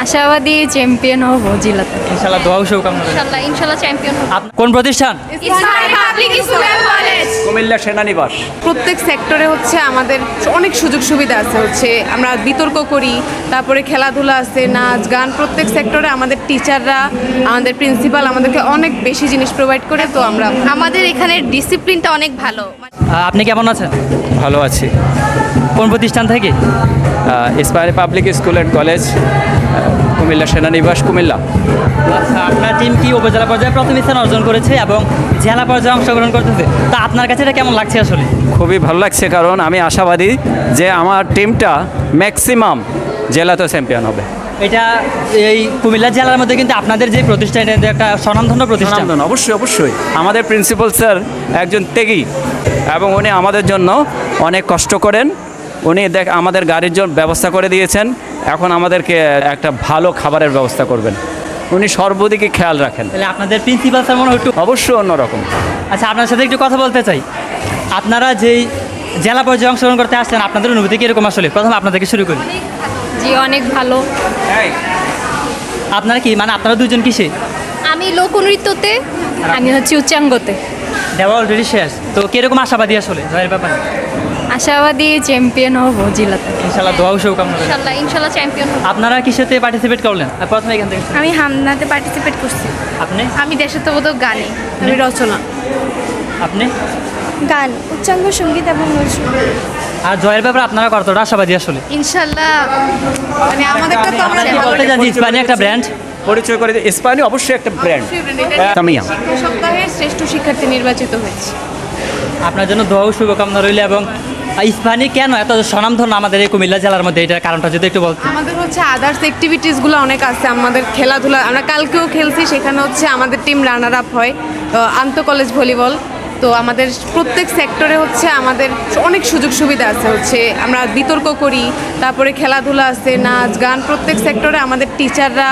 আশাবাদী চ্যাম্পিয়ন হব জেলাতে। ইনশাআল্লাহ, দোয়া ও শুভকামনা রইল। ইনশাল্লাহ চ্যাম্পিয়ন হব। কোন প্রতিষ্ঠান? কুমিল্লা সেনানিবাস। প্রত্যেক সেক্টরে হচ্ছে আমাদের অনেক সুযোগ সুবিধা আছে, হচ্ছে আমরা বিতর্ক করি, তারপরে খেলাধুলা আছে, নাচ গান, প্রত্যেক সেক্টরে আমাদের টিচাররা, আমাদের প্রিন্সিপাল আমাদেরকে অনেক বেশি জিনিস প্রোভাইড করে। তো আমরা আমাদের এখানে ডিসিপ্লিনটা অনেক ভালো। আপনি কেমন আছেন? ভালো আছি। কোন প্রতিষ্ঠান থেকে? Ismail public school and college, Cumilla সেনানিবাস, কুমিল্লা। আচ্ছা, আপনার টিম কি উপজেলা পর্যায়ে প্রথম স্থান অর্জন করেছে এবং জেলা পর্যায়ে অংশগ্রহণ করতেছে, তা আপনার কাছে এটা কেমন লাগছে আসলে? খুবই ভালো লাগছে, কারণ আমি আশাবাদী যে আমার টিমটা ম্যাক্সিমাম জেলাতে চ্যাম্পিয়ন হবে। এটা এই কুমিল্লা জেলার মধ্যে কিন্তু আপনাদের যে প্রতিষ্ঠান, এটা কিন্তু একটা স্বনামধন্য প্রতিষ্ঠান। স্বনামধন্য, অবশ্যই অবশ্যই। আমাদের প্রিন্সিপাল স্যার একজন ত্যাগী, এবং উনি আমাদের জন্য অনেক কষ্ট করেন। উনি আমাদের গাড়ির জন্য ব্যবস্থা করে দিয়েছেন, এখন আমাদেরকে একটা ভালো খাবারের ব্যবস্থা করবেন। উনি সর্বদিকে খেয়াল রাখেন। তাহলে আপনাদের প্রিন্সিপাল স্যার মনে হয় একটু অবশ্যই অন্যরকম। আচ্ছা, আপনার সাথে একটু কথা বলতে চাই। আপনারা যেই জেলা পর্যায়ে অংশগ্রহণ করতে আসছেন, আপনাদের অনুভূতি কীরকম আসলে? প্রথমে আপনার থেকে শুরু করি। জি, অনেক ভালো। আপনারা কি মানে আপনারা দুজন কিসে? আমি লোকনৃত্যতে, আমি হচ্ছে উচ্চাঙ্গতে। দেওয়া অলরেডি শেষ, তো কীরকম আশাবাদী আসলে জয়ের ব্যাপারে? আশাবাদী চ্যাম্পিয়ন হব জেলাতে। ইনশাআল্লাহ, দোয়া ও শুভকামনা রইল। ইনশাল্লাহ চ্যাম্পিয়ন হব। আপনারা কিসেতে পার্টিসিপেট করলেন? আর প্রথমে এখান থেকে শুরু। আমি হামনাতে পার্টিসিপেট করছি। আপনি? আমি দেশাত্মবোধক গানে, আমি রচনা, আপনি? গান, উচ্চাঙ্গ, সঙ্গীত এবং নজরুল। আর জয়ের ব্যাপারে আপনারা কতটা আশাবাদী আসলে? ইনশাল্লাহ, মানে আমাদেরটা তো আমরা আপনারা কি বলতে চান যে ইসপানি একটা ব্র্যান্ড? পরিচয় করে দিই, ইস্পানি অবশ্যই একটা ব্র্যান্ড। তামিয়া। শিক্ষা সপ্তাহের শ্রেষ্ঠ শিক্ষার্থী নির্বাচিত হয়েছে। আপনার জন্য দোয়া ও শুভকামনা রইল। এবং ইসপানি কেন এত স্বনামধন্য আমাদের এই কুমিল্লা জেলার মধ্যে, এটার কারণটা যদি একটু বলতেন। আমাদের হচ্ছে আদার্স অ্যাক্টিভিটিসগুলো অনেক আছে, আমাদের খেলাধুলা, আমরা কালকেও খেলছি, সেখানে হচ্ছে আমাদের টিম রানার আপ হয়, আন্ত কলেজ ভলিবল। তো আমাদের প্রত্যেক সেক্টরে হচ্ছে আমাদের অনেক সুযোগ সুবিধা আছে, হচ্ছে আমরা বিতর্ক করি, তারপরে খেলাধুলা আছে, নাচ গান, প্রত্যেক সেক্টরে আমাদের টিচাররা,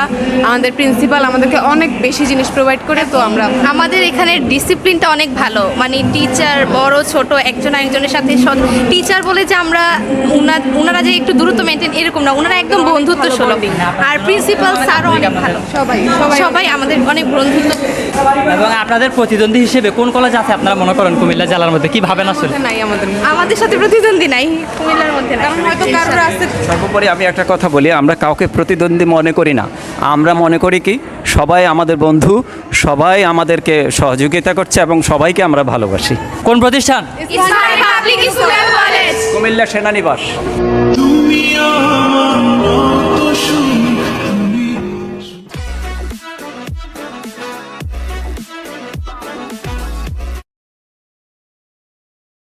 আমাদের প্রিন্সিপাল আমাদেরকে অনেক বেশি জিনিস প্রোভাইড করে। তো আমরা আমাদের এখানে ডিসিপ্লিনটা অনেক ভালো, মানে টিচার বড় ছোট একজন আরেকজনের সাথে, টিচার বলে যে আমরা ওনারা যে একটু দূরত্ব মেনটেন এরকম না, ওনারা একদম বন্ধুত্ব সুলভ। আর প্রিন্সিপাল স্যারও অনেক ভালো, সবাই সবাই আমাদের অনেক বন্ধুত্ব। এবং আপনাদের প্রতিদ্বন্দ্বী হিসেবে কোন কলেজ আছে আপনারা মনে করেন কুমিল্লা জেলার মধ্যে? কি ভাবেন আসলে? নাই আমাদের সাথে প্রতিদ্বন্দ্বী নাই কুমিল্লার মধ্যে, না। কারণ হয়তো কারোর আছে। সর্বোপরি আমি একটা কথা বলি, আমরা কাউকে প্রতিদ্বন্দ্বী মনে করি না। আমরা মনে করি কি, সবাই আমাদের বন্ধু, সবাই আমাদেরকে সহযোগিতা করছে এবং সবাইকে আমরা ভালোবাসি। কোন প্রতিষ্ঠান? Ismail public school and college, Cumilla সেনানিবাস। তুমি আমার